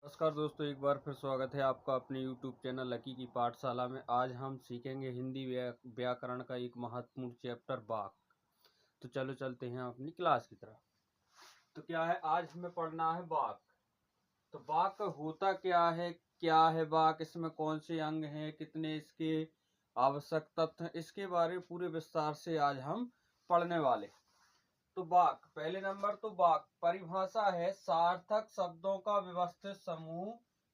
नमस्कार दोस्तों, एक बार फिर स्वागत है आपका अपने YouTube चैनल लकी की पाठशाला में। आज हम सीखेंगे हिंदी व्याकरण का एक महत्वपूर्ण चैप्टर वाक। तो चलो चलते हैं अपनी क्लास की तरफ। तो क्या है, आज हमें पढ़ना है वाक। तो वाक होता क्या है वाक, इसमें कौन से अंग हैं, कितने इसके आवश्यक तत्व हैं, इसके बारे में पूरे विस्तार से आज हम पढ़ने वाले। तो वाक, पहले नंबर तो वाक परिभाषा है सार्थक शब्दों का व्यवस्थित समूह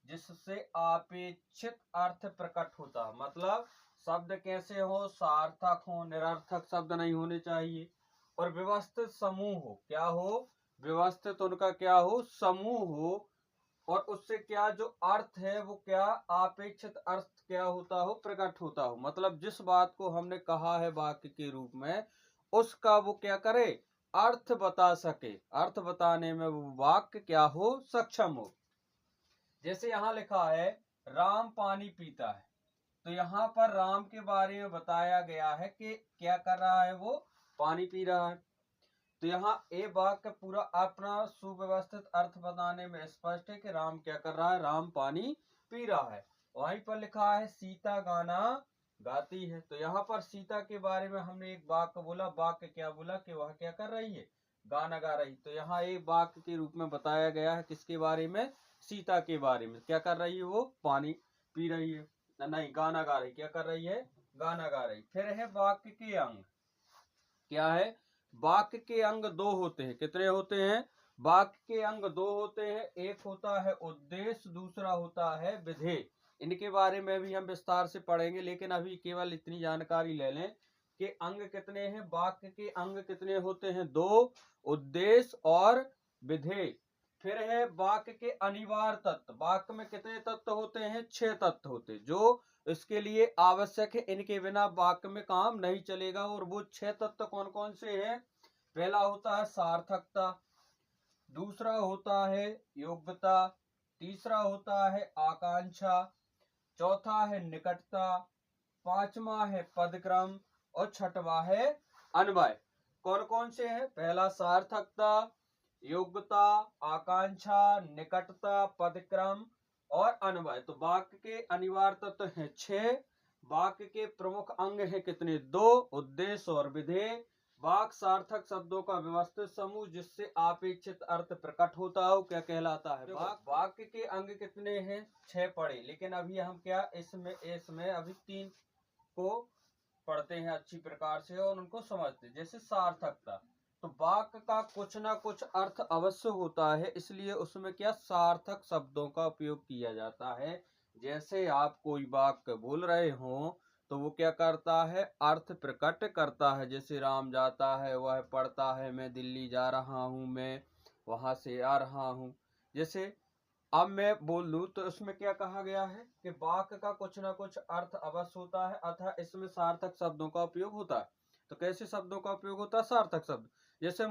जिससे अपेक्षित अर्थ प्रकट होता। मतलब शब्द कैसे हो, सार्थक हो, निरर्थक शब्द नहीं होने चाहिए, और व्यवस्थित समूह हो। क्या हो, व्यवस्थित उनका क्या हो, समूह हो, और उससे क्या जो अर्थ है वो क्या अपेक्षित अर्थ क्या होता हो, प्रकट होता हो। मतलब जिस बात को हमने कहा है वाक्य के रूप में, उसका वो क्या करे, अर्थ बता सके। अर्थ बताने में वो वाक्य क्या हो, सक्षम हो। जैसे यहाँ लिखा है राम पानी पीता है, तो यहाँ पर राम के बारे में बताया गया है कि क्या कर रहा है, वो पानी पी रहा है। तो यहाँ ए वाक्य पूरा अपना सुव्यवस्थित अर्थ बताने में स्पष्ट है कि राम क्या कर रहा है, राम पानी पी रहा है। वहीं पर लिखा है सीता गाना गाती है, तो यहाँ पर सीता के बारे में हमने एक वाक्य बोला। वाक्य क्या बोला कि वह क्या कर रही है, गाना गा रही। तो यहाँ एक वाक्य के रूप में बताया गया है किसके बारे में, सीता के बारे में। क्या कर रही है, वो पानी पी रही है, नहीं गाना गा रही। क्या कर रही है, गाना गा रही। फिर है वाक्य के अंग। क्या है, वाक्य के अंग दो होते हैं। कितने होते हैं, वाक्य के अंग दो होते हैं। एक होता है उद्देश्य, दूसरा होता है विधेय। इनके बारे में भी हम विस्तार से पढ़ेंगे, लेकिन अभी केवल इतनी जानकारी ले लें कि अंग कितने हैं। वाक्य के अंग कितने होते हैं, दो, उद्देश्य और विधेय। फिर है वाक्य के अनिवार्य तत्व। वाक्य में कितने तत्व होते हैं, 6 तत्व होते हैं, जो इसके लिए आवश्यक है। इनके बिना वाक्य में काम नहीं चलेगा। और वो 6 तत्व कौन कौन से हैं, पहला होता है सार्थकता, दूसरा होता है योग्यता, तीसरा होता है आकांक्षा, चौथा है निकटता, पांचवा है पदक्रम, और छठवा है अन्वय। कौन कौन से हैं, पहला सार्थकता, योग्यता, आकांक्षा, निकटता, पदक्रम और अन्वय। तो वाक्य के अनिवार्य तत्व हैं 6। वाक्य के प्रमुख अंग हैं कितने, दो, उद्देश्य और विधेय। वाक्य सार्थक शब्दों का व्यवस्थित समूह जिससे अपेक्षित अर्थ प्रकट होता हो, क्या कहलाता है, वाक्य के अंग कितने हैं, 6 पढ़े। लेकिन अभी हम क्या इसमें अभी 3 को पढ़ते हैं अच्छी प्रकार से और उनको समझते हैं। जैसे सार्थकता, तो वाक्य का कुछ ना कुछ अर्थ अवश्य होता है, इसलिए उसमें क्या सार्थक शब्दों का उपयोग किया जाता है। जैसे आप कोई वाक्य बोल रहे हो तो वो क्या करता है, अर्थ प्रकट करता है। जैसे राम जाता है, वह पढ़ता है, मैं दिल्ली जा रहा हूँ, मैं वहां से आ रहा हूँ। जैसे अब मैं बोल दूं तो इसमें क्या कहा गया है कि वाक्य का कुछ ना कुछ अर्थ अवश्य होता है, अतः इसमें सार्थक शब्दों का उपयोग होता है। तो कैसे शब्दों का उपयोग होता है, सार्थक शब्द। जैसे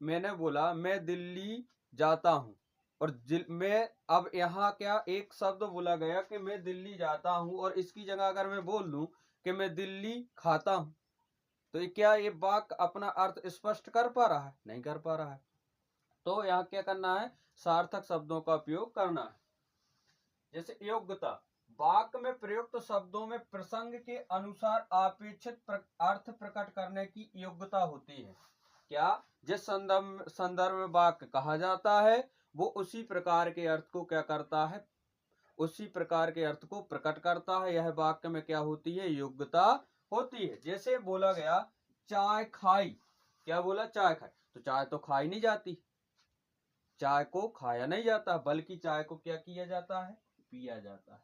मैंने बोला मैं दिल्ली जाता हूँ, और मैं अब यहाँ क्या एक शब्द बोला गया कि मैं दिल्ली जाता हूँ, और इसकी जगह अगर मैं बोल दूं कि मैं दिल्ली खाता हूँ, तो ये वाक्य अपना अर्थ स्पष्ट कर पा रहा है, नहीं कर पा रहा है। तो यहाँ क्या करना है, सार्थक शब्दों का उपयोग करना है। जैसे योग्यता, वाक्य में प्रयुक्त शब्दों में प्रसंग के अनुसार अपेक्षित अर्थ प्रकट करने की योग्यता होती है। क्या, जिस संदर्भ में वाक्य कहा जाता है वो उसी प्रकार के अर्थ को क्या करता है, उसी प्रकार के अर्थ को प्रकट करता है। यह वाक्य में क्या होती है, योग्यता होती है। जैसे बोला गया चाय खाई, क्या बोला, चाय खाई, तो चाय तो खाई नहीं जाती, चाय को खाया नहीं जाता, बल्कि चाय को क्या किया जाता है, पिया जाता है।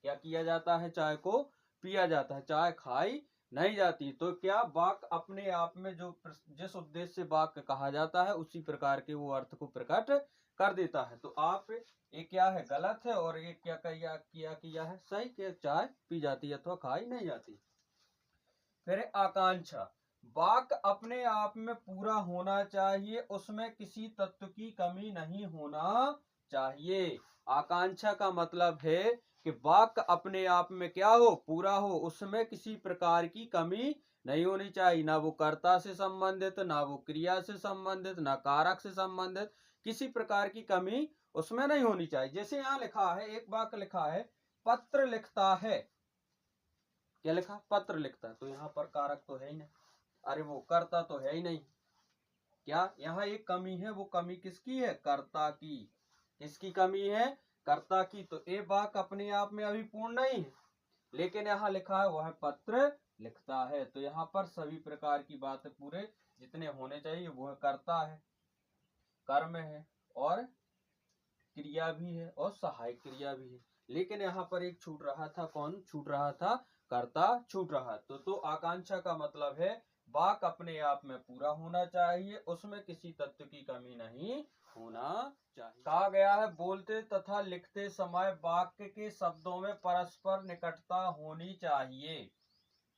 क्या किया जाता है, चाय को पिया जाता है, चाय खाई नहीं जाती। तो क्या वाक्य अपने आप में जो जिस उद्देश्य से वाक्य कहा जाता है उसी प्रकार के वो अर्थ को प्रकट कर देता है। तो आप ये क्या है, गलत है, और ये क्या किया है, सही, कि चाय पी जाती है अथवा खाई नहीं जाती। फिर आकांक्षा, वाक्य अपने आप में पूरा होना चाहिए, उसमें किसी तत्व की कमी नहीं होना चाहिए। आकांक्षा का मतलब है कि वाक्य अपने आप में क्या हो, पूरा हो, उसमें किसी प्रकार की कमी नहीं होनी चाहिए। ना वो कर्ता से संबंधित, ना वो क्रिया से संबंधित, ना कारक से संबंधित, किसी प्रकार की कमी उसमें नहीं होनी चाहिए। जैसे यहाँ लिखा है, एक वाक्य लिखा है पत्र लिखता है, क्या लिखा, पत्र लिखता है, तो यहाँ पर कारक तो है ही नहीं, अरे वो कर्ता तो है ही नहीं। क्या यहाँ एक कमी है, वो कमी किसकी है, कर्ता की। किसकी कमी है, कर्ता की। तो ये वाक्य अपने आप में अभी पूर्ण नहीं है, लेकिन यहाँ लिखा है वह पत्र लिखता है, तो यहाँ पर सभी प्रकार की बातें पूरे जितने होने चाहिए वह कर्ता है, कर्म है और क्रिया भी है और सहायक क्रिया भी है। लेकिन यहाँ पर एक छूट रहा था, कौन छूट रहा था, कर्ता छूट रहा। तो आकांक्षा का मतलब है वाक्य अपने आप में पूरा होना चाहिए, उसमें किसी तत्व की कमी नहीं होना चाहिए। कहा गया है बोलते तथा लिखते समय वाक्य के शब्दों में परस्पर निकटता होनी चाहिए।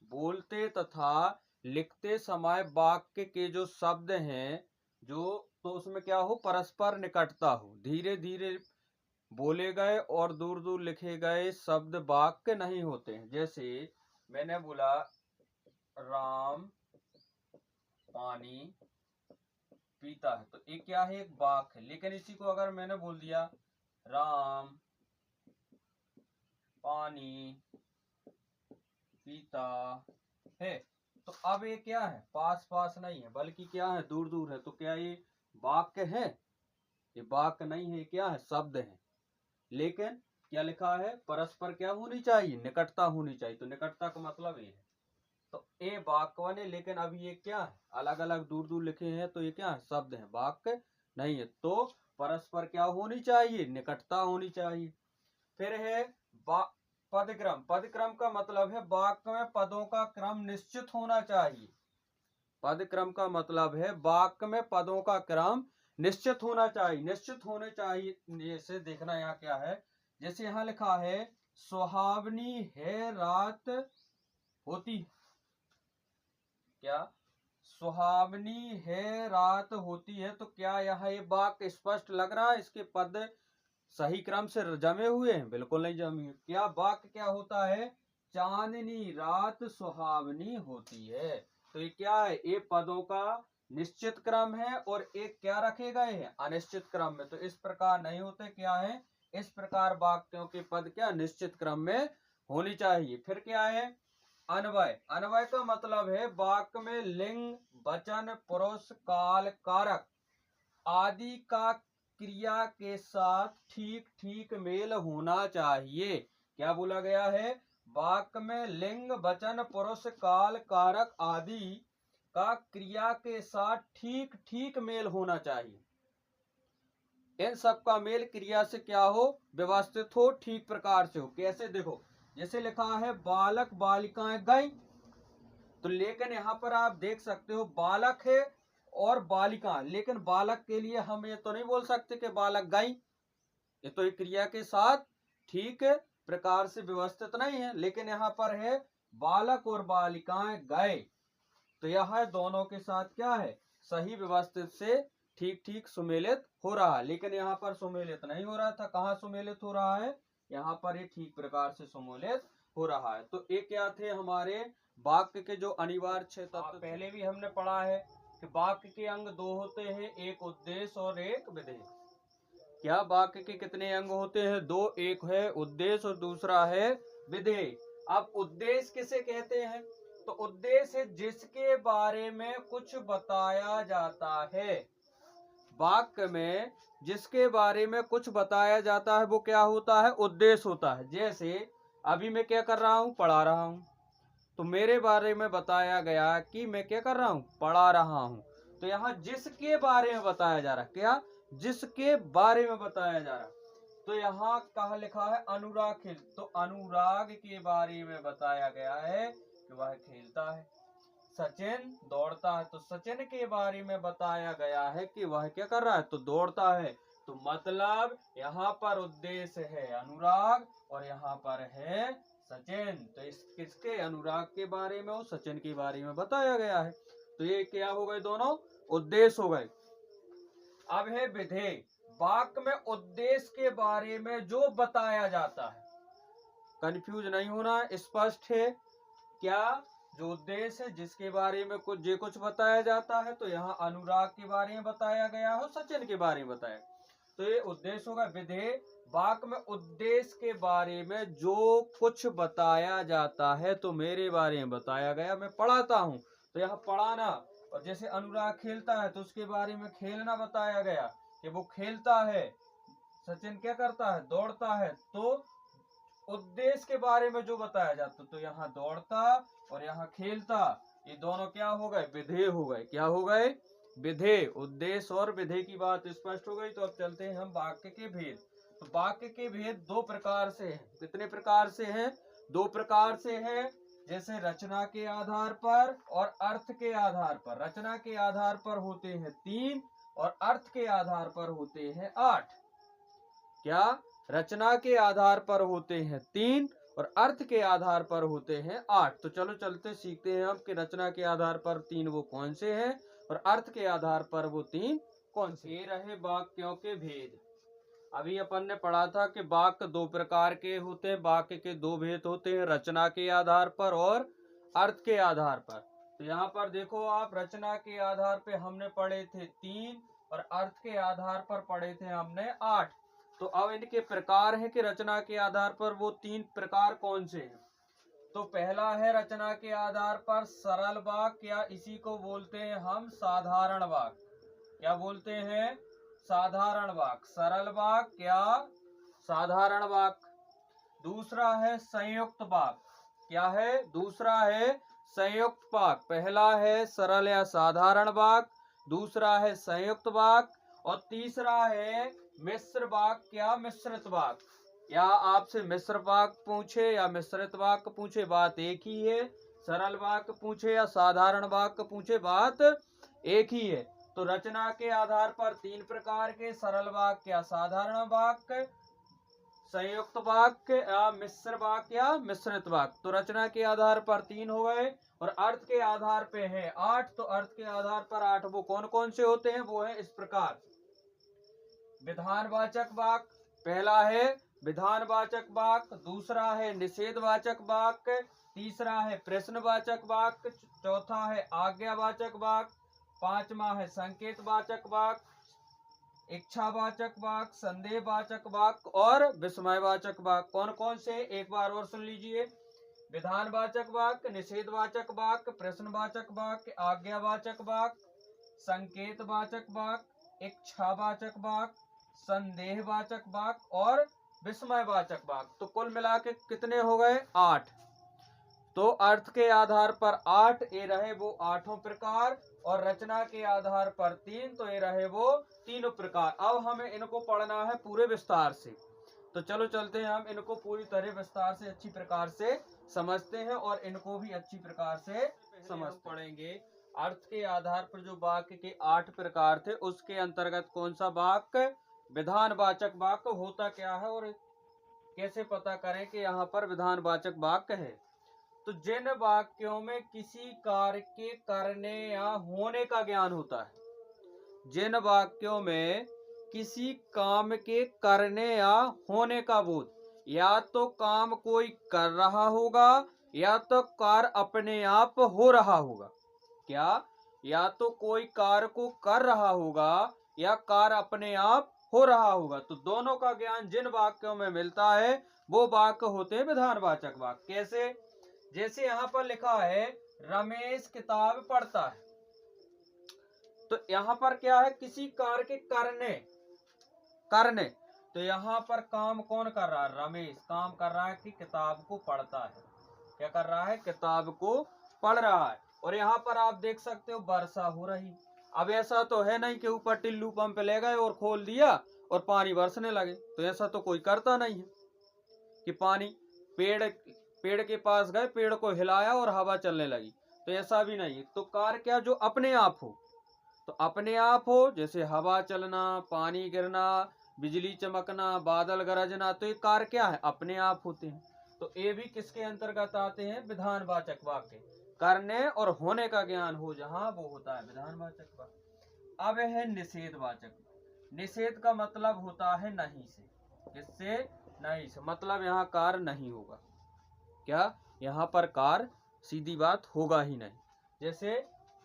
बोलते तथा लिखते समय वाक्य के जो शब्द हैं, जो तो उसमें क्या हो, परस्पर निकटता हो। धीरे धीरे बोले गए और दूर दूर लिखे गए शब्द वाक्य नहीं होते हैं। जैसे मैंने बोला राम पानी पीता है, तो ये क्या है, एक वाक्य है। लेकिन इसी को अगर मैंने बोल दिया राम पानी पीता है, तो अब ये क्या है, पास पास नहीं है बल्कि क्या है, दूर दूर है। तो क्या ये वाक्य है, ये वाक्य नहीं है, क्या है, शब्द है। लेकिन क्या लिखा है, परस्पर क्या होनी चाहिए, निकटता होनी चाहिए। तो निकटता का मतलब ये है, तो ये वाक्य बने, लेकिन अभी ये क्या है, अलग अलग दूर दूर लिखे हैं, तो ये क्या है, शब्द है, वाक्य नहीं है। तो परस्पर क्या होनी चाहिए, निकटता होनी चाहिए। फिर है पदक्रम। पदक्रम का मतलब है वाक्य में पदों का क्रम निश्चित होना चाहिए। पदक्रम का मतलब है वाक्य में पदों का क्रम निश्चित होना चाहिए। निश्चित होने चाहिए, जैसे देखना यहाँ क्या है, जैसे यहाँ लिखा है सुहावनी है रात होती, क्या सुहावनी है रात होती है, तो क्या यहाँ ये वाक्य स्पष्ट लग रहा है, इसके पद सही क्रम से जमे हुए हैं, बिल्कुल नहीं जमे हुए। क्या वाक्य क्या होता है, चांदनी रात सुहावनी होती है, तो ये क्या है, ये पदों का निश्चित क्रम है और एक क्या रखे गए हैं, अनिश्चित क्रम में। तो इस प्रकार नहीं होते, क्या है, इस प्रकार वाक्यों के पद क्या निश्चित क्रम में होनी चाहिए। फिर क्या है, अन्वय। अन्वय का मतलब है वाक्य में लिंग वचन पुरुष काल कारक आदि का क्रिया के साथ ठीक ठीक मेल होना चाहिए। क्या बोला गया है, वाक्य में लिंग वचन पुरुष काल कारक आदि का क्रिया के साथ ठीक ठीक मेल होना चाहिए। इन सब का मेल क्रिया से क्या हो, व्यवस्थित हो, ठीक प्रकार से हो। कैसे, देखो जैसे लिखा है बालक बालिकाएं गई, तो लेकिन यहाँ पर आप देख सकते हो बालक है और बालिका, लेकिन बालक के लिए हम ये तो नहीं बोल सकते कि बालक गई, ये तो एक क्रिया के साथ ठीक प्रकार से व्यवस्थित नहीं है। लेकिन यहाँ पर है बालक और बालिकाएं गए, तो यह दोनों के साथ क्या है, सही व्यवस्थित से ठीक ठीक सुमेलित हो रहा है। लेकिन यहाँ पर सुमेलित नहीं हो रहा था, कहाँ सुमेलित हो रहा है, यहाँ पर ये ठीक प्रकार से सुमेलित हो रहा है। तो ये क्या थे हमारे वाक्य के जो अनिवार्य 6 तत्व। पहले भी हमने पढ़ा है कि वाक्य के अंग दो होते हैं, एक उद्देश्य और एक विधेय। क्या वाक्य के कितने अंग होते हैं, दो, एक है उद्देश्य और दूसरा है विधेय। अब उद्देश्य किसे कहते हैं, तो उद्देश्य जिसके बारे में कुछ बताया जाता है। वाक्य में जिसके बारे में कुछ बताया जाता है वो क्या होता है, उद्देश्य होता है। जैसे अभी मैं क्या कर रहा हूँ, पढ़ा रहा हूँ, तो मेरे बारे में बताया गया कि मैं क्या कर रहा हूँ, पढ़ा रहा हूँ। तो यहाँ जिसके बारे में बताया जा रहा है, क्या जिसके बारे में बताया जा रहा है। तो यहाँ कहा लिखा है अनुराग खेल, तो अनुराग के बारे में बताया गया है कि वह खेलता है। सचिन दौड़ता है, तो सचिन के बारे में बताया गया है कि वह क्या कर रहा है, तो दौड़ता है। तो मतलब यहाँ पर उद्देश्य है अनुराग और यहाँ पर है सचिन, तो इस किसके, अनुराग के बारे में और सचिन के बारे में बताया गया है। तो ये क्या हो गए, दोनों उद्देश्य हो गए। अब है विधेय। वाक्य में उद्देश्य के बारे में जो बताया जाता है, कंफ्यूज नहीं होना, स्पष्ट है। क्या जो उद्देश्य है जिसके बारे में कुछ बताया जाता है, तो यहाँ अनुराग के बारे में बताया गया हो, सचिन के बारे में बताया। तो ये उद्देश्य होगा। विधेय, वाक्य में उद्देश्य के बारे में जो कुछ बताया जाता है, तो मेरे बारे में बताया गया, मैं पढ़ाता हूँ, तो यहाँ पढ़ाना। और जैसे अनुराग खेलता है तो उसके बारे में खेलना बताया गया कि वो खेलता है। सचिन क्या करता है, दौड़ता है। तो उद्देश्य के बारे में जो बताया जाता, तो यहाँ दौड़ता और यहाँ खेलता, ये दोनों क्या हो गए, विधेय हो गए। क्या हो गए, विधेय। उद्देश्य और विधेय की बात स्पष्ट हो गई। तो अब चलते हैं हम वाक्य के भेद। तो वाक्य के भेद दो प्रकार से हैं। कितने प्रकार से हैं, दो प्रकार से हैं। जैसे रचना के आधार पर और अर्थ के आधार पर। रचना के आधार पर होते हैं 3 और अर्थ के आधार पर होते हैं 8। क्या, रचना के आधार पर होते हैं 3 और अर्थ के आधार पर होते हैं 8। तो चलो चलते सीखते हैं हम कि रचना के आधार पर 3 वो कौन से हैं और अर्थ के आधार पर वो 3 कौन से। ये रहे वाक्यों के भेद। अभी अपन ने पढ़ा था कि वाक्य दो प्रकार के होते हैं। वाक्य के दो भेद होते हैं, रचना के आधार पर और अर्थ के आधार पर। तो यहाँ पर देखो आप, रचना के आधार पे हमने पढ़े थे 3 और अर्थ के आधार पर पढ़े थे हमने 8। तो अब इनके प्रकार हैं कि रचना के आधार पर वो 3 प्रकार कौन से हैं। तो पहला है रचना के आधार पर सरल वाक्य, या इसी को बोलते हैं हम साधारण वाक्य। क्या बोलते हैं, साधारण वाक्य। सरल वाक्य या साधारण वाक्य। दूसरा है संयुक्त वाक्य। क्या है, दूसरा है संयुक्त वाक्य। पहला है सरल या साधारण वाक्य, दूसरा है संयुक्त वाक्य, और तीसरा है मिश्र वाक्य या मिश्रित वाक्य। या आपसे मिश्र वाक्य पूछे या मिश्रित वाक्य पूछे, बात एक ही है। सरल वाक्य पूछे या साधारण वाक्य पूछे, बात एक ही है। तो रचना के आधार पर 3 प्रकार के, सरल वाक्य या साधारण वाक्य, संयुक्त वाक्य या मिश्र वाक्य या मिश्रित वाक्य। तो रचना के आधार पर 3 हो गए और अर्थ के आधार पे है 8। तो अर्थ के आधार पर 8 वो कौन कौन से होते हैं, वो है इस प्रकार। विधानवाचक वाक्य, पहला है विधानवाचक वाक्य, दूसरा है निषेधवाचक वाक्य, तीसरा है प्रश्नवाचक वाक्य, चौथा है आज्ञावाचक वाक्य, पांचवा है संकेतवाचक वाक्य, इच्छावाचक वाक्य, संदेहवाचक वाक्य और विस्मयवाचक वाक्य। कौन कौन से, एक बार और सुन लीजिए। विधानवाचक वाक्य, निषेधवाचक वाक्य, प्रश्नवाचक वाक्य, आज्ञावाचक वाक्य, संकेतवाचक वाक्य, इच्छावाचक वाक्य, संदेहवाचक वाक्य और विस्मयवाचक वाक्य। तो कुल मिला के कितने हो गए, 8। तो अर्थ के आधार पर 8, ये रहे वो 8 प्रकार, और रचना के आधार पर 3, तो ये रहे वो 3 प्रकार। अब हमें इनको पढ़ना है पूरे विस्तार से। तो चलो चलते हैं, हम इनको पूरी तरह विस्तार से अच्छी प्रकार से समझते हैं और इनको भी अच्छी प्रकार से समझ पढ़ेंगे। अर्थ के आधार पर जो वाक्य के 8 प्रकार थे, उसके अंतर्गत कौन सा वाक्य, विधानवाचक वाक्य होता क्या है और कैसे पता करें कि यहाँ पर विधानवाचक वाक्य है। तो जिन वाक्यों में किसी कार्य के करने या होने का ज्ञान होता है, जिन वाक्यों में किसी काम के करने या होने का बोध, या तो काम कोई कर रहा होगा या तो कार्य अपने आप हो रहा होगा। क्या, या तो कोई कार्य को कर रहा होगा या कार्य अपने आप हो रहा होगा। तो दोनों का ज्ञान जिन वाक्यों में मिलता है वो वाक्य होते हैं विधानवाचक वाक्य। कैसे, जैसे यहाँ पर लिखा है रमेश किताब पढ़ता है, तो यहाँ पर क्या है, किसी कार्य के करने करने। तो यहाँ पर काम कौन कर रहा है, रमेश काम कर रहा है कि किताब को पढ़ता है। क्या कर रहा है, किताब को पढ़ रहा है। और यहाँ पर आप देख सकते हो वर्षा हो रही। अब ऐसा तो है नहीं कि ऊपर टिल्लू पंप ले गए और खोल दिया और पानी बरसने लगे। तो ऐसा तो कोई करता नहीं है कि पानी पेड़ के पास गए, पेड़ को हिलाया और हवा चलने लगी। तो ऐसा भी नहीं है। तो कार्य क्या, जो अपने आप हो। तो अपने आप हो, जैसे हवा चलना, पानी गिरना, बिजली चमकना, बादल गरजना, तो ये कार्य क्या है, अपने आप होते हैं। तो ये भी किसके अंतर्गत आते हैं, विधानवाचक वाक्य। करने और होने का ज्ञान हो जहां, वो होता है विधानवाचक वाक्य। अब है निषेधवाचक। निषेध का मतलब होता है नहीं से। किससे, नहीं से, मतलब यहाँ कार्य नहीं होगा। क्या, यहाँ पर कार्य सीधी बात होगा ही नहीं। जैसे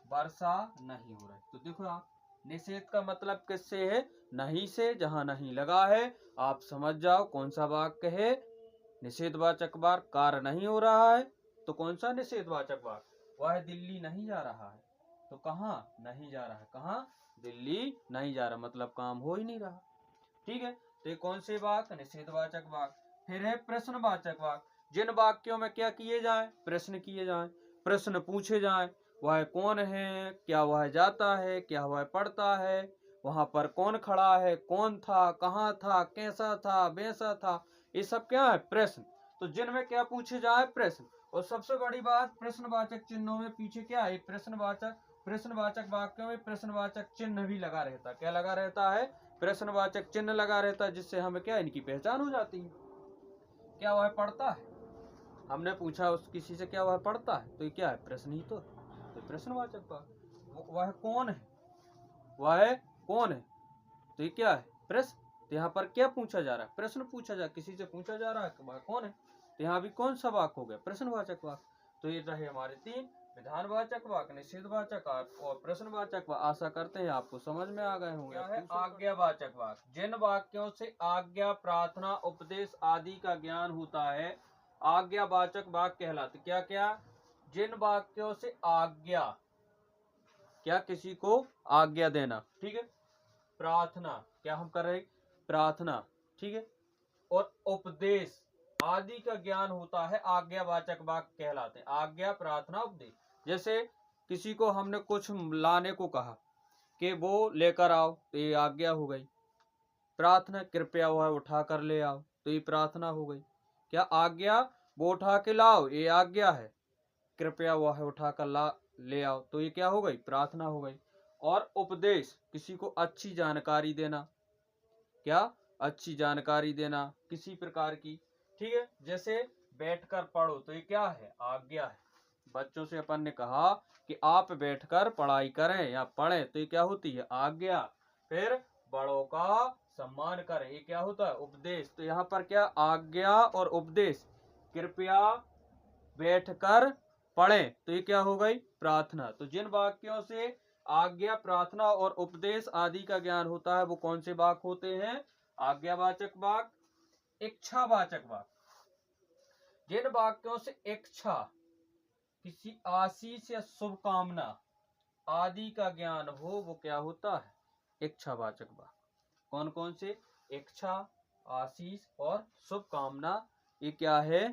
वर्षा नहीं हो रही, तो देखो आप निषेध का मतलब किससे है? नहीं से, जहां नहीं लगा है। आप समझ जाओ कौन सा वाक्य है। निषेधवाचक वाक्य, कार्य नहीं हो रहा है तो कौन सा निषेधवाचक वाक्य? वह दिल्ली नहीं जा रहा है, तो कहाँ नहीं जा रहा है? कहाँ? दिल्ली नहीं जा रहा, मतलब काम हो ही नहीं रहा। ठीक है, तो ये कौन से वाक्य? निषेधवाचक वाक्य। फिर है प्रश्नवाचक वाक्य। जिन वाक्यों में क्या किए जाए? प्रश्न किए जाए, प्रश्न पूछे जाए। वह कौन है, क्या वह जाता है, क्या वह पढ़ता है, वहां पर कौन खड़ा है, कौन था, कहाँ था, कैसा था, वैसा था, ये सब क्या है? प्रश्न। तो जिनमें क्या पूछे जाए? प्रश्न। और सबसे बड़ी बात, प्रश्नवाचक चिन्हों में पीछे क्या है? प्रश्नवाचक वाक्यों में प्रश्नवाचक चिन्ह भी लगा रहता है। क्या लगा रहता है? प्रश्नवाचक चिन्ह लगा रहता है, जिससे हमें क्या, इनकी पहचान हो जाती है। क्या वह पढ़ता है? हमने पूछा उस किसी से, क्या वह पढ़ता है? तो ये क्या है? प्रश्न ही तो प्रश्नवाचक वाक्य। वह कौन है? वह कौन है? तो ये क्या है? प्रश्न। तो यहाँ पर क्या पूछा जा रहा है? प्रश्न पूछा जा, किसी से पूछा जा रहा है कि वह कौन है। तो यहाँ भी कौन सा वाक्य हो गया? प्रश्नवाचक वाक्य। तो ये रहे हमारे तीन, विधानवाचक वाक्य, निषेधवाचक और प्रश्नवाचक वाक्य। आशा करते हैं आपको समझ में आ गए होंगे। क्या है आज्ञावाचक वाक्य? जिन वाक्यों से आज्ञा, प्रार्थना, उपदेश आदि का ज्ञान होता है, आज्ञावाचक वाक्य कहलाते। क्या क्या? जिन वाक्यों से आज्ञा, क्या किसी को आज्ञा देना, ठीक है। प्रार्थना, क्या हम कर रहे? प्रार्थना, ठीक है। और उपदेश आदि का ज्ञान होता है, आज्ञावाचक वाक्य कहलाते हैं। आज्ञा, प्रार्थना, उपदेश। जैसे किसी को हमने कुछ लाने को कहा कि वो लेकर आओ, तो ये आज्ञा हो गई। प्रार्थना, कृपया वह उठा कर ले आओ, तो ये प्रार्थना हो गई। क्या आज्ञा? वो उठा के लाओ, ये आज्ञा है। कृपया वह उठा कर ले आओ, तो ये क्या हो गई? प्रार्थना हो गई। और उपदेश, किसी को अच्छी जानकारी देना। क्या? अच्छी जानकारी देना किसी प्रकार की, ठीक है। जैसे बैठकर पढ़ो, तो ये क्या है? आज्ञा है। बच्चों से अपन ने कहा कि आप बैठकर पढ़ाई करें या पढ़ें, तो ये क्या होती है? आज्ञा। फिर बड़ों का सम्मान करें, ये क्या होता है? उपदेश। तो यहाँ पर क्या? आज्ञा और उपदेश। कृपया बैठकर पढ़ें, तो ये क्या हो गई? प्रार्थना। तो जिन वाक्यों से आज्ञा, प्रार्थना और उपदेश आदि का ज्ञान होता है, वो कौन से वाक्य होते हैं? आज्ञावाचक वाक्य। इच्छावाचक वाक्य। जिन वाक्यों से इच्छा, किसी आशीष या शुभकामना आदि का ज्ञान हो, वो क्या होता है? इच्छावाचक वाक्य। कौन कौन से? इच्छा, आशीष और शुभकामना, ये क्या है?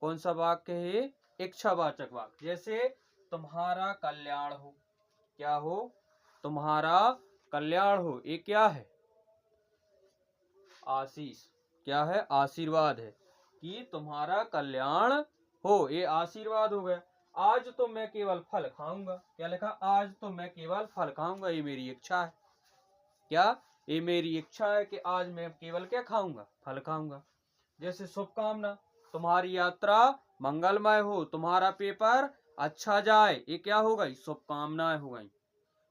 कौन सा वाक्य है? इच्छावाचक वाक्य। जैसे तुम्हारा कल्याण हो, क्या हो? तुम्हारा कल्याण हो, ये क्या है? आशीष। क्या है? आशीर्वाद है कि तुम्हारा कल्याण हो, ये आशीर्वाद हो गया। आज तो मैं केवल फल खाऊंगा, क्या लिखा? आज तो मैं केवल फल खाऊंगा, ये मेरी इच्छा है। क्या? ये मेरी इच्छा है कि आज मैं केवल क्या खाऊंगा? फल खाऊंगा। जैसे शुभकामना, तुम्हारी यात्रा मंगलमय हो, तुम्हारा पेपर अच्छा जाए, ये क्या हो गई? शुभकामनाएं हो गई।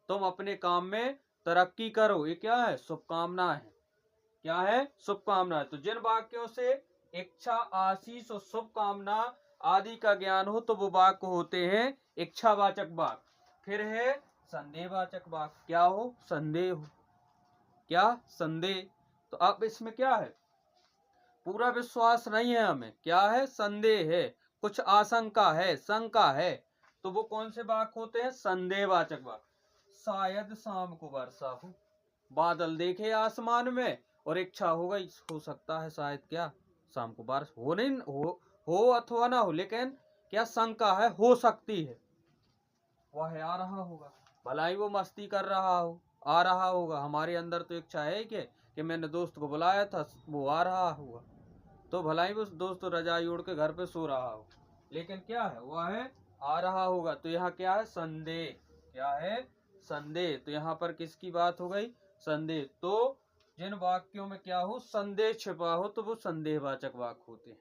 तुम अपने काम में तरक्की करो, ये क्या है? शुभकामना है। क्या है? शुभकामना। तो जिन वाक्यों से इच्छा, आशीष और शुभकामना आदि का ज्ञान हो, तो वो वाक्य होते हैं इच्छावाचक वाक्य। फिर है संदेहवाचक वाक्य। क्या हो? संदेह हो। क्या? संदेह। तो अब इसमें क्या है? पूरा विश्वास नहीं है हमें, क्या है? संदेह है, कुछ आशंका है, शंका है, तो वो कौन से वाक्य होते हैं? संदेहवाचक वाक्य। शायद शाम को वर्षा हो, बादल देखे आसमान में और इच्छा हो गई, हो सकता है शायद क्या शाम को बारिश हो, नहीं हो अथवा ना हो, लेकिन क्या शंका है, हो सकती है। वह आ रहा होगा, भला ही वो मस्ती कर रहा हो, आ रहा होगा। हमारे अंदर तो इच्छा है कि मैंने दोस्त को बुलाया था, वो आ रहा होगा, तो भला ही वो दोस्त रजाई ओढ़ के घर पे सो रहा हो, लेकिन क्या है? वह है आ रहा होगा। तो यहाँ क्या है? संदेह। क्या है? संदेह। तो यहाँ पर किसकी बात हो गई? संदेह। तो जिन वाक्यों में क्या हो? संदेह छिपा हो, तो वो संदेहवाचक वाक्य होते हैं।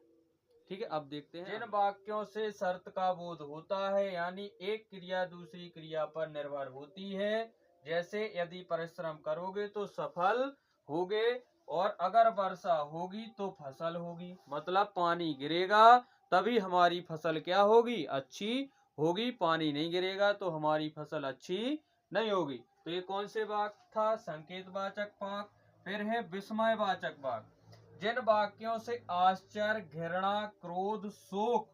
ठीक है, अब देखते हैं। जिन वाक्यों से शर्त का बोध होता है, यानी एक क्रिया दूसरी क्रिया पर निर्भर होती है। जैसे यदि परिश्रम करोगे तो सफल होगे, और अगर वर्षा होगी तो फसल होगी। मतलब पानी गिरेगा तभी हमारी फसल क्या होगी? अच्छी होगी। पानी नहीं गिरेगा तो हमारी फसल अच्छी नहीं होगी। तो ये कौन से वाक्य था? संकेतवाचक वाक्य। फिर है विस्मयवाचक वाक्य। जिन वाक्यों से आश्चर्य, घृणा, क्रोध, शोक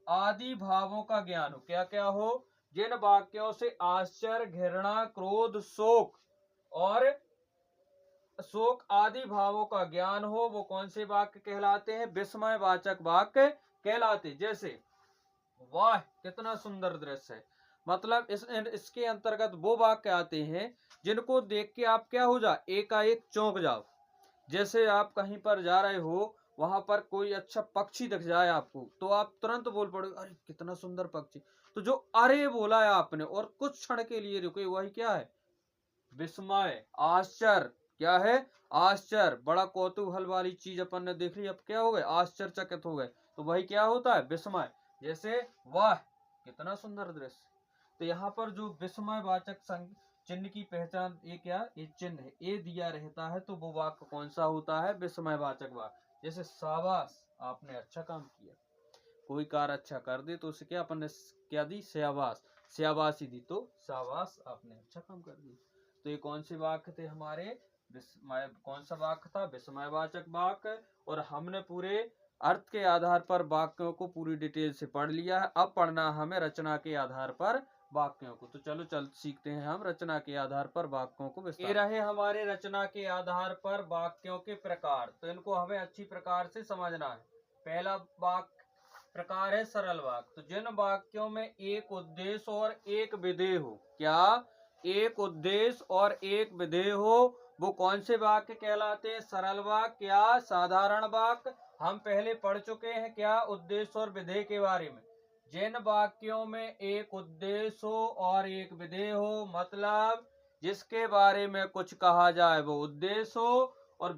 आदि भावों का ज्ञान हो। क्या क्या हो? जिन वाक्यों से आश्चर्य, घृणा, क्रोध, शोक आदि भावों का ज्ञान हो, वो कौन से वाक्य कहलाते हैं? विस्मयवाचक वाक्य कहलाते। जैसे वाह कितना सुंदर दृश्य है, मतलब इसके अंतर्गत वो वाक्य आते हैं जिनको देख के आप क्या हो जाए, एकाएक चौंक जाओ। जैसे आप कहीं पर जा रहे हो, वहां पर कोई अच्छा पक्षी दिख जाए आपको, तो आप तुरंत बोल पड़ो, अरे कितना सुंदर पक्षी। तो जो अरे बोला है आपने और कुछ क्षण के लिए रुके, वही क्या है? विस्मय, आश्चर्य। क्या है? आश्चर्य। बड़ा कौतूहल वाली चीज अपन ने देख ली, अब क्या हो गए? आश्चर्यचकित हो गए। तो वही क्या होता है? विस्मय। जैसे वाह कितना सुंदर दृश्य। तो यहाँ पर जो विस्मय वाचक चिन्ह की पहचान, ये क्या? ये चिन्ह है, ये दिया रहता है, तो वो वाक्य कौन सा होता है? विस्मय वाचक वाक्य। जैसे शाबाश, आपने अच्छा काम किया। कोई कार्य अच्छा कर दे तो उसे क्या अपन ने क्या दी? शाबाश, शाबाशी दी। तो शाबाश, आपने अच्छा काम कर दिया। तो ये कौन से वाक्य थे हमारे? कौन सा वाक्य था? विस्मयवाचक वाक्य। और हमने पूरे अर्थ के आधार पर वाक्यों को पूरी डिटेल से पढ़ लिया है। अब पढ़ना हमें रचना के आधार पर वाक्यों को। तो चलो सीखते हैं हम रचना के आधार पर वाक्यों को विस्तार। ये रहे हमारे रचना के आधार पर वाक्यों के प्रकार, तो इनको हमें अच्छी प्रकार से समझना है। पहला वाक्य प्रकार है सरल वाक्य। तो जिन वाक्यों में एक उद्देश्य और एक विधेय हो। क्या? एक उद्देश्य और एक विधेय हो, वो कौन से वाक्य कहलाते हैं? सरल वाक्य या साधारण वाक्य। हम पहले पढ़ चुके हैं क्या? उद्देश्य और विधेय के बारे में। जिन वाक्यों में एक उद्देश्य हो और एक विधेय हो, मतलब जिसके बारे में कुछ कहा जाए वो उद्देश्य हो, और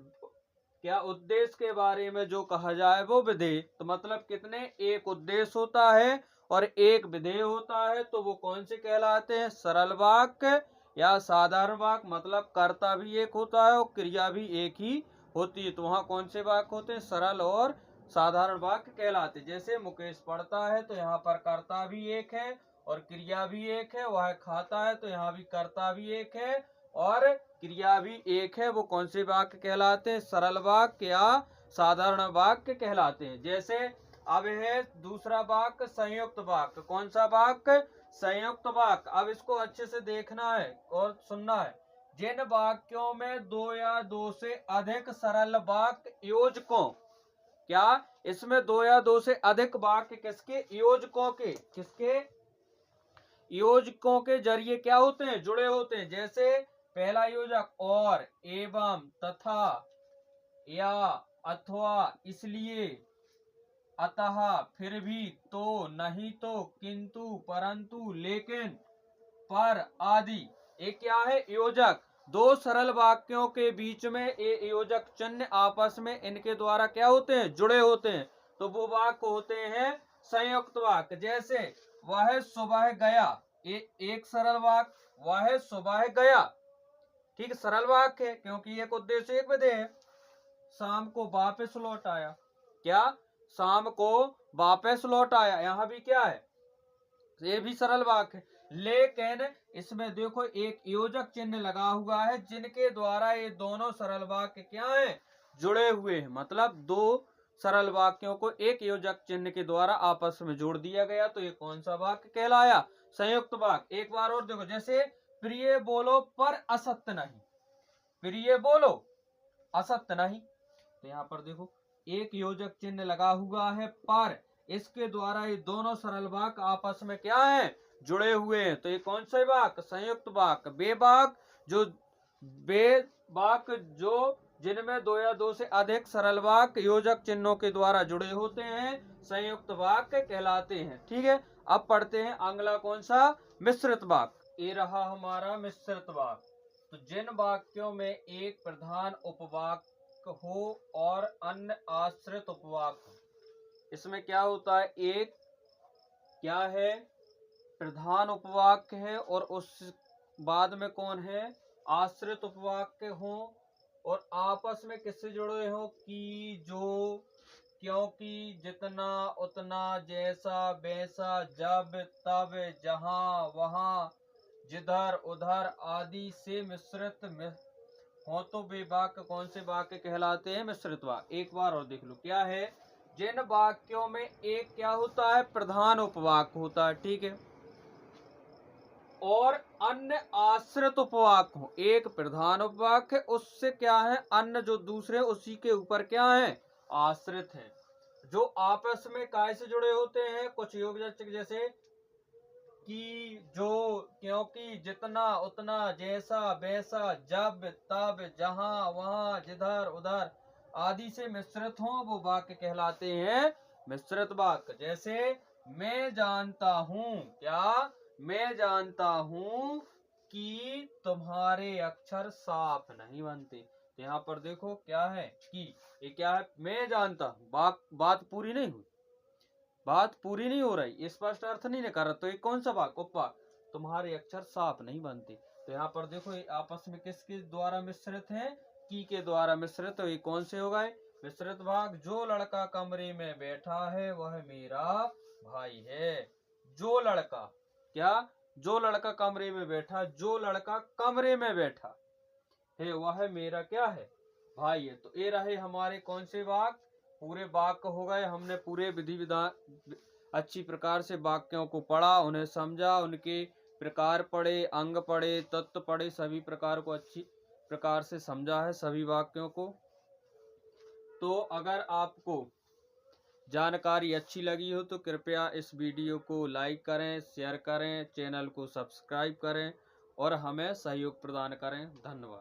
क्या उद्देश्य के बारे में जो कहा जाए वो विधेय। तो मतलब कितने? एक उद्देश्य होता है और एक विधेय होता है, तो वो कौन से कहलाते हैं? सरल वाक्य या साधारण वाक्य। मतलब कर्ता भी एक होता है और क्रिया भी एक ही होती है, तो वहां कौन से वाक्य होते हैं? सरल और साधारण वाक्य कहलाते। जैसे मुकेश पढ़ता है, तो यहाँ पर कर्ता भी एक है और क्रिया भी एक है। वह खाता है, तो यहाँ भी कर्ता भी एक है और क्रिया भी एक है। वो कौन से वाक्य कहलाते हैं? सरल वाक्य या साधारण वाक्य कहलाते हैं। जैसे अब है दूसरा वाक्य संयुक्त वाक्य। कौन सा वाक्य? संयुक्त वाक्य। अब इसको अच्छे से देखना है और सुनना है। जिन वाक्यों में दो या दो से अधिक सरल वाक्य योजकों। क्या? इसमें दो या दो से अधिक वाक्य किसके? योजकों के। किसके? योजकों के जरिए क्या होते हैं? जुड़े होते हैं। जैसे पहला योजक और, एवं, तथा, या, अथवा, इसलिए, अतः, फिर भी, तो, नहीं तो, किंतु, परंतु, लेकिन, पर आदि। ये क्या है? योजक। दो सरल वाक्यों के बीच में ये योजक चिन्ह आपस में इनके द्वारा क्या होते हैं? जुड़े होते हैं, तो वो वाक्य होते हैं संयुक्त वाक्य। जैसे वह सुबह गया, एक सरल वाक्य, वह सुबह गया। ठीक, सरल वाक्य है क्योंकि एक उद्देश्य एक विधेय है। शाम को वापस लौट आया। क्या? शाम को वापस लौट आया, यहां भी क्या है? ये भी सरल वाक्य है। लेकिन इसमें देखो एक योजक चिन्ह लगा हुआ है, जिनके द्वारा ये दोनों सरल वाक्य क्या है? जुड़े हुए हैं। मतलब दो सरल वाक्यों को एक योजक चिन्ह के द्वारा आपस में जोड़ दिया गया, तो ये कौन सा वाक्य कहलाया? संयुक्त वाक्य। एक बार और देखो, जैसे प्रिय बोलो पर असत्य नहीं। प्रिय बोलो, असत्य नहीं। तो यहाँ पर देखो एक योजक चिन्ह लगा हुआ है पर, इसके द्वारा ये दोनों सरल वाक्य आपस में क्या है? जुड़े हुए हैं। तो ये कौन से वाक्य? संयुक्त वाक्य। बे वाक्य जो जिनमें दो या दो से अधिक सरल वाक्य योजक चिन्हों के द्वारा जुड़े होते हैं, संयुक्त वाक्य कहलाते हैं। ठीक है, अब पढ़ते हैं अगला कौन सा? मिश्रित वाक्य। ये रहा हमारा मिश्रित वाक्य। तो जिन वाक्यों में एक प्रधान उपवाक्य हो और अन्य आश्रित उपवाक्य हो। इसमें क्या होता है? एक क्या है? प्रधान उपवाक्य है और उस बाद में कौन है? आश्रित उपवाक्य हो और आपस में किससे जुड़े हो? कि, जो, क्योंकि, जितना, उतना, जैसा, वैसा, जब, तब, जहां, वहां, जिधर उधर आदि से मिश्रित हो तो वे वाक्य कौन से वाक्य कहलाते हैं? मिश्रित वाक्य। एक बार और देख लो क्या है। जिन वाक्यों में एक क्या होता है? प्रधान उपवाक्य होता है, ठीक है, और अन्य आश्रित उपवाक्य हो। एक प्रधान उपवाक्य, उससे क्या है? अन्य जो दूसरे उसी के ऊपर क्या है? आश्रित है, जो आपस में काय से जुड़े होते हैं? कुछ योगवाचक जैसे कि, जो, क्योंकि, जितना, उतना, जैसा, वैसा, जब, तब, जहां, वहां, जिधर उधर आदि से मिश्रित हो वो वाक्य कहलाते हैं मिश्रित वाक्य। जैसे मैं जानता हूं, क्या? मैं जानता हूं कि तुम्हारे अक्षर साफ नहीं बनते। तो यहाँ पर देखो क्या है कि ये क्या है? मैं जानता हूं, बात पूरी नहीं हुई, बात पूरी नहीं हो रही, स्पष्ट अर्थ नहीं कर रहा। तो ये कौन सा वाक्य? उपवाक्य। तुम्हारे अक्षर साफ नहीं बनते। तो यहाँ पर देखो ये आपस में किसके द्वारा मिश्रित है? की के द्वारा मिश्रित। तो ये कौन से हो गए? मिश्रित भाग। जो लड़का कमरे में बैठा है वह मेरा भाई है। जो लड़का, क्या? जो लड़का कमरे में बैठा, जो लड़का कमरे में बैठा है वह मेरा क्या है? भाई है। तो ये रहे हमारे कौन से वाक्य? पूरे वाक्य हो गए। हमने पूरे विधि विधान अच्छी प्रकार से वाक्यों को पढ़ा, उन्हें समझा, उनके प्रकार पढ़े, अंग पढ़े, तत्व पढ़े, सभी प्रकार को अच्छी प्रकार से समझा है सभी वाक्यों को। तो अगर आपको जानकारी अच्छी लगी हो तो कृपया इस वीडियो को लाइक करें, शेयर करें, चैनल को सब्सक्राइब करें और हमें सहयोग प्रदान करें। धन्यवाद।